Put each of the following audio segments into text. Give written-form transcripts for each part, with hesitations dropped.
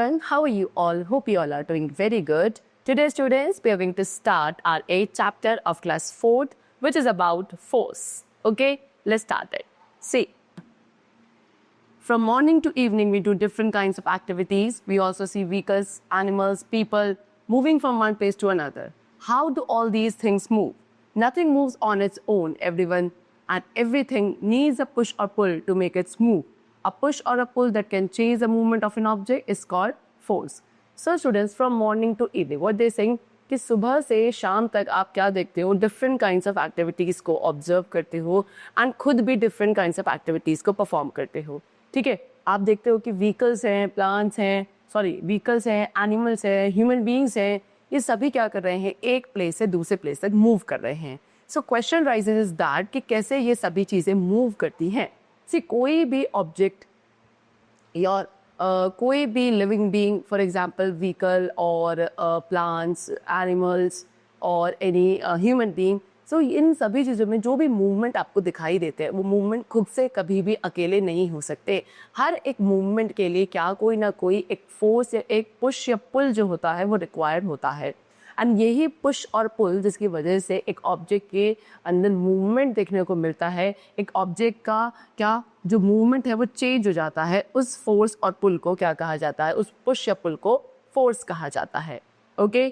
everyone, how are you all? Hope you all are doing very good. Today students, we are going to start our 8th chapter of class 4th, which is about force. Okay, let's start it. See, from morning to evening we do different kinds of activities. We also see vehicles, animals, people moving from one place to another. How do all these things move? Nothing moves on its own, everyone, and everything needs a push or pull to make it move. A push or a pull that can change the movement of an object is called force. So students, from morning to evening, what they saying कि सुबह से शाम तक आप क्या देखते हो, different kinds of activities को ऑब्जर्व करते हो एंड खुद भी डिफरेंट काइंड्स ऑफ एक्टिविटीज़ को परफॉर्म करते हो. ठीक है, आप देखते हो कि व्हीकल्स हैं, प्लांट्स हैं, व्हीकल्स हैं, एनिमल्स हैं, ह्यूमन बींग्स हैं, ये सभी क्या कर रहे हैं, एक प्लेस से दूसरे प्लेस तक मूव कर रहे हैं. So question rises is that कि कैसे ये सभी चीज़ें मूव करती हैं. सी कोई भी ऑब्जेक्ट या कोई भी living being, for example vehicle और प्लांट्स, एनिमल्स और एनी ह्यूमन बीइंग, सो इन सभी चीज़ों में जो भी मूवमेंट आपको दिखाई देते हैं वो मूवमेंट खुद से कभी भी अकेले नहीं हो सकते. हर एक मूवमेंट के लिए क्या कोई ना कोई एक फोर्स या एक पुश या पुल जो होता है वो रिक्वायर्ड होता है. एंड यही पुश और पुल जिसकी वजह से एक ऑब्जेक्ट के अंदर मूवमेंट देखने को मिलता है, एक ऑब्जेक्ट का क्या जो मूवमेंट है वो चेंज हो जाता है, उस फोर्स और पुल को क्या कहा जाता है, उस पुश या पुल को फोर्स कहा जाता है. Okay,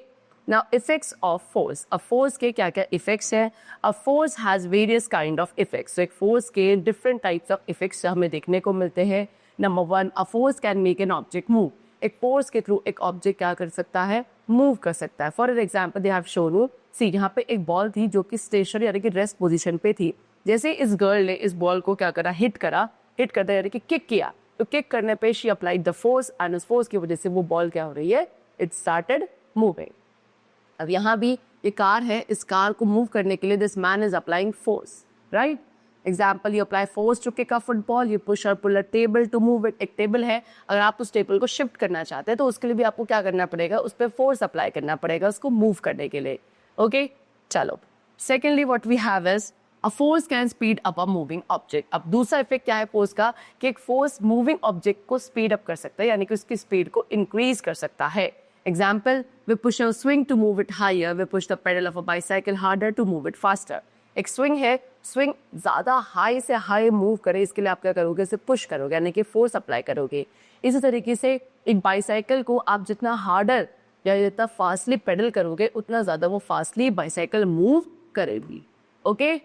now effects of force. अब फोर्स के क्या क्या इफेक्ट्स हैं. A force has various kind of effects. एक फोर्स के डिफरेंट टाइप्स ऑफ इफेक्ट्स हमें देखने को मिलते हैं. Number 1, a force can make an object move. एक फोर्स के थ्रू एक ऑब्जेक्ट क्या कर सकता है, मूव कर सकता है. For example they have shown you, see यहाँ पे एक बॉल थी जो कि स्टेशनरी यानी कि रेस्ट पोजीशन पे थी. जैसे इस गर्ल ने इस बॉल को क्या करा, हिट करता यानी कि किक किया, तो किक करने पे she applied the force and उस फोर्स की वजह से वो बॉल क्या हो रही है, इट स्टार्टेड मूविंग. अब यहाँ भी ये कार है, इस कार को मूव करने के लिए this man is applying force, right. Example, you apply force to kick a football, you push और pull a table to move it. एक टेबल है, अगर आप उस टेबल को शिफ्ट करना चाहते हैं तो उसके लिए भी आपको क्या करना पड़ेगा, उस पर फोर्स अप्लाई करना पड़ेगा उसको मूव करने के लिए. ओके, चलो. Secondly what we have is a force can speed up a moving object. अब दूसरा इफेक्ट क्या है फोर्स का, कि एक फोर्स मूविंग ऑब्जेक्ट को स्पीड अप कर सकता है, यानी कि उसकी स्पीड को इंक्रीज कर सकता है. Example, we push a swing to move it higher, we push the pedal of a bicycle harder to move it faster. एक स्विंग है, स्विंग ज़्यादा हाई से हाई मूव करे, इसके लिए आप क्या करोगे, इसे पुश करोगे यानी कि फोर्स अप्लाई करोगे. इसी तरीके से एक बाईसाइकिल को आप जितना हार्डर या जितना फास्टली पेडल करोगे उतना ज़्यादा वो फास्टली बाईसाइकिल मूव करेगी. Okay.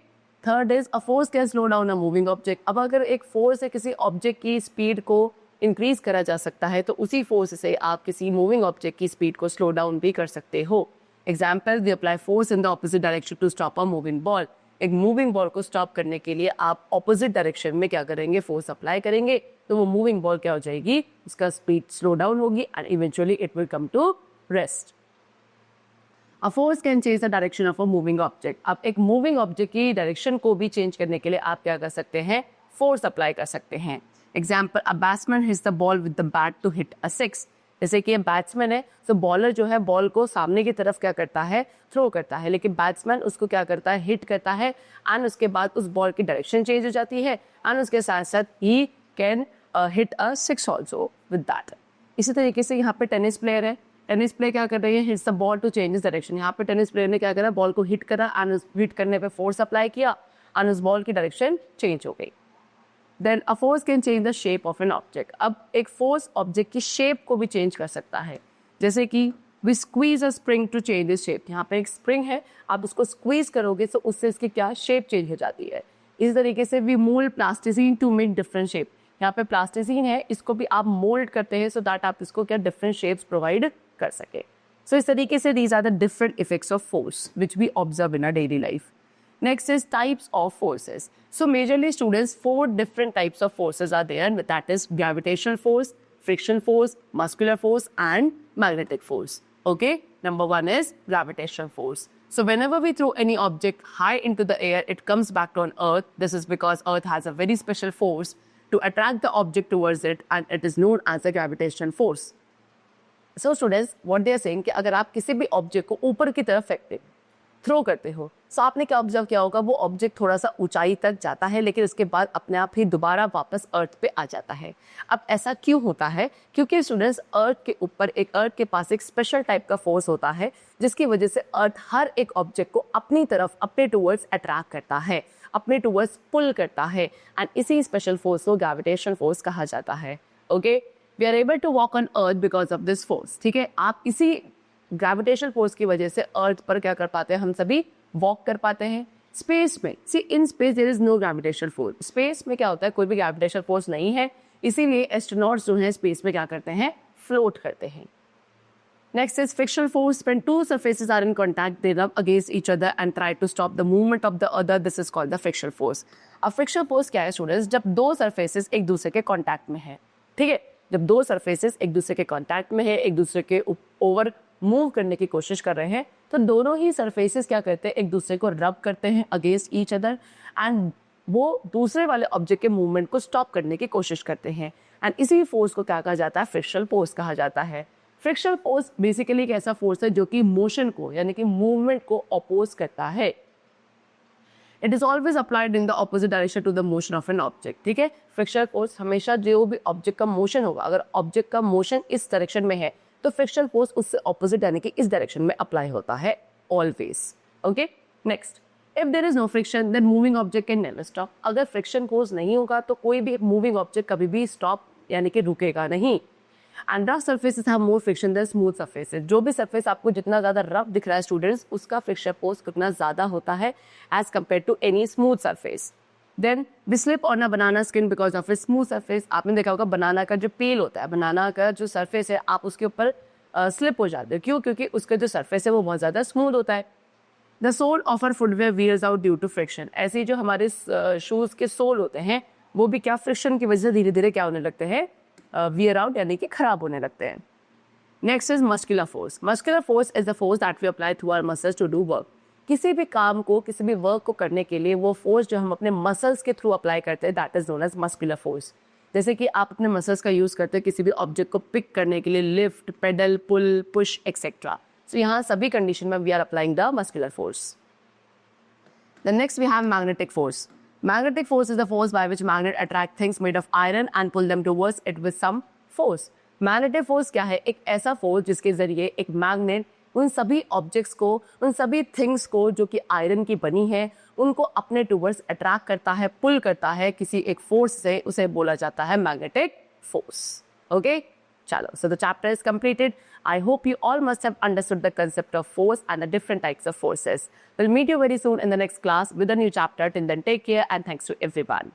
Third is a force can slow down a moving object. अब अगर एक फोर्स है किसी ऑब्जेक्ट की स्पीड को इंक्रीज करा जा सकता है तो उसी फोर्स से आप किसी मूविंग ऑब्जेक्ट की स्पीड को स्लो डाउन भी कर सकते हो. Example, we apply force in the opposite direction to stop a moving ball. एक मूविंग बॉल को स्टॉप करने के लिए आप ऑपोजिट डायरेक्शन में क्या करेंगे, फोर्स अप्लाई करेंगे, तो वो मूविंग बॉल क्या हो जाएगी, उसका स्पीड स्लो डाउन होगी and eventually it will come to rest. A force can change the direction of a moving object. अब एक मूविंग ऑब्जेक्ट की डायरेक्शन को भी चेंज करने के लिए आप क्या कर सकते हैं, फोर्स अप्लाई कर सकते हैं. Example, a batsman hits the ball with the bat to hit a six. जैसे कि बैट्समैन है तो बॉलर जो है बॉल को सामने की तरफ क्या करता है, थ्रो करता है, लेकिन बैट्समैन उसको क्या करता है, हिट करता है एंड उसके बाद उस बॉल की डायरेक्शन चेंज हो जाती है एंड उसके साथ साथ ही can hit a six also with that. इसी तरीके से यहाँ पे टेनिस प्लेयर है, टेनिस प्लेयर क्या कर रही है, hits the ball to change direction. यहाँ पे टेनिस प्लेयर ने क्या करा, बॉल को हिट करा एंड हिट करने पे फोर्स अप्लाई किया एंड उस बॉल की डायरेक्शन चेंज हो गई. Then a force can change the shape of an object. अब एक फोर्स ऑब्जेक्ट की शेप को भी चेंज कर सकता है. जैसे कि we squeeze a spring to change its shape. यहाँ पे एक स्प्रिंग है, आप उसको स्क्वीज करोगे तो उससे इसकी क्या शेप चेंज हो जाती है. इस तरीके से we mold plasticine to make different shape. यहाँ पे प्लास्टिसिन है, इसको भी आप मोल्ड करते हैं सो दैट आप इसको क्या डिफरेंट शेप्स प्रोवाइड कर सके. सो इस तरीके से these are the different effects of force which we observe in our daily life. Next is types of forces. So majorly students, 4 different types of forces are there, and that is gravitational force, friction force, muscular force and magnetic force. Okay, number 1 is gravitational force. So whenever we throw any object high into the air, it comes back on earth. This is because earth has a very special force to attract the object towards it, and it is known as the gravitational force. So students, what they are saying कि अगर आप किसी भी object को ऊपर की तरफ फेंकते थ्रो करते हो, सो आपने क्या ऑब्जर्व किया होगा, वो ऑब्जेक्ट थोड़ा सा ऊंचाई तक जाता है लेकिन उसके बाद अपने आप ही दोबारा वापस अर्थ पे आ जाता है। अब ऐसा क्यों होता है? क्योंकि स्टूडेंट्स अर्थ के ऊपर अर्थ के पास एक स्पेशल टाइप का फोर्स होता है जिसकी वजह से अर्थ हर एक ऑब्जेक्ट को अपनी तरफ, अपने टूवर्ड्स अट्रैक्ट करता है, अपने टूवर्ड्स पुल करता है, एंड इसी स्पेशल फोर्स को ग्रेविटेशन फोर्स कहा जाता है। Okay, we are able to walk on earth because of this force. ठीक है, आप इसी ग्रेविटेशन फोर्स की वजह से अर्थ पर क्या कर पाते हैं, हम सभी वॉक कर पाते हैं। स्पेस में, see in space there is no gravitation force. Space में क्या होता है, कोई भी ग्रेविटेशन फोर्स नहीं है, इसीलिए एस्ट्रोनॉट्स जो हैं स्पेस में क्या करते हैं, फ्लोट करते हैं। Next is frictional force. When two surfaces are in contact, they rub against each other and try to stop the movement of the other. This is called the frictional force. अब frictional force क्या है students? जब दो surfaces एक दूसरे के contact में है, ठीक है, जब दो surfaces एक दूसरे के contact में है, एक दूसरे के ओवर मूव करने की कोशिश कर रहे हैं, तो दोनों ही surfaces क्या करते हैं, एक दूसरे को rub करते हैं against each other and वो दूसरे वाले ऑब्जेक्ट के मूवमेंट को स्टॉप करने की कोशिश करते हैं, एंड इसी फोर्स को क्या कहा जाता है, फ्रिक्शनल फोर्स कहा जाता है। फ्रिक्शनल फोर्स बेसिकली एक ऐसा फोर्स है जो कि मोशन को, यानी कि मूवमेंट को अपोज करता है। It is always applied in the opposite direction to the motion of an object. ठीक है, फ्रिक्शनल फोर्स हमेशा जो भी ऑब्जेक्ट का मोशन होगा, अगर ऑब्जेक्ट का मोशन इस डायरेक्शन में है तो फ्रिक्शनल फोर्स उससे ऑपोजिट यानी कि इस डायरेक्शन में अप्लाई होता है always. Okay, next, if there is no friction then moving object can never stop. अगर फ्रिक्शन फोर्स नहीं होगा तो कोई भी मूविंग ऑब्जेक्ट कभी भी स्टॉप यानी कि रुकेगा नहीं। And rough surfaces have more friction than smooth surfaces. जो भी सर्फेस आपको जितना ज्यादा रफ दिख रहा है स्टूडेंट्स, उसका फ्रिक्शन फोर्स उतना ज्यादा होता है as compare to any smooth surface. Then we slip on a banana skin because of a smooth surface. आपने देखा होगा बनाना का जो पेल होता है, बनाना का जो सर्फेस है, आप उसके ऊपर स्लिप हो जाते हो। क्यों? क्योंकि उसका जो सर्फेस है वो बहुत ज्यादा स्मूथ होता है। The sole of our footwear wears out due to friction. ऐसे जो हमारे शूज के सोल होते हैं वो भी क्या, फ्रिक्शन की वजह से धीरे धीरे क्या होने लगते हैं, वियर आउट यानी कि खराब होने लगते हैं। Next is muscular force. Muscular force is the force that we apply through our muscles to do work. किसी भी काम को, किसी भी वर्क को करने के लिए वो फोर्स जो हम अपने मसल्स के थ्रू अप्लाई करते हैं, that is known as muscular force. जैसे कि आप अपने मसल्स का यूज करते हैं किसी भी ऑब्जेक्ट को पिक करने के लिए, lift, pedal, pull, push etcetera. So यहाँ सभी कंडीशन में we are applying the muscular force. Then next we have magnetic force. Magnetic force is the force by which magnet attract things made of iron and pull them towards it with some force. Magnetic force क्या है? एक ऐसा force जिसके जरिए एक magnet उन सभी objects को, उन सभी थिंग्स को जो कि आयरन की बनी है, उनको अपने टूवर्ड्स अट्रैक्ट करता है, पुल करता है किसी एक फोर्स से, उसे बोला जाता है मैग्नेटिक फोर्स। ओके, चलो, so the chapter is completed. I hope you all must have understood the concept of force and the different types of forces. We'll meet you very soon in the next class with a new chapter. Till then, take care and thanks to everyone.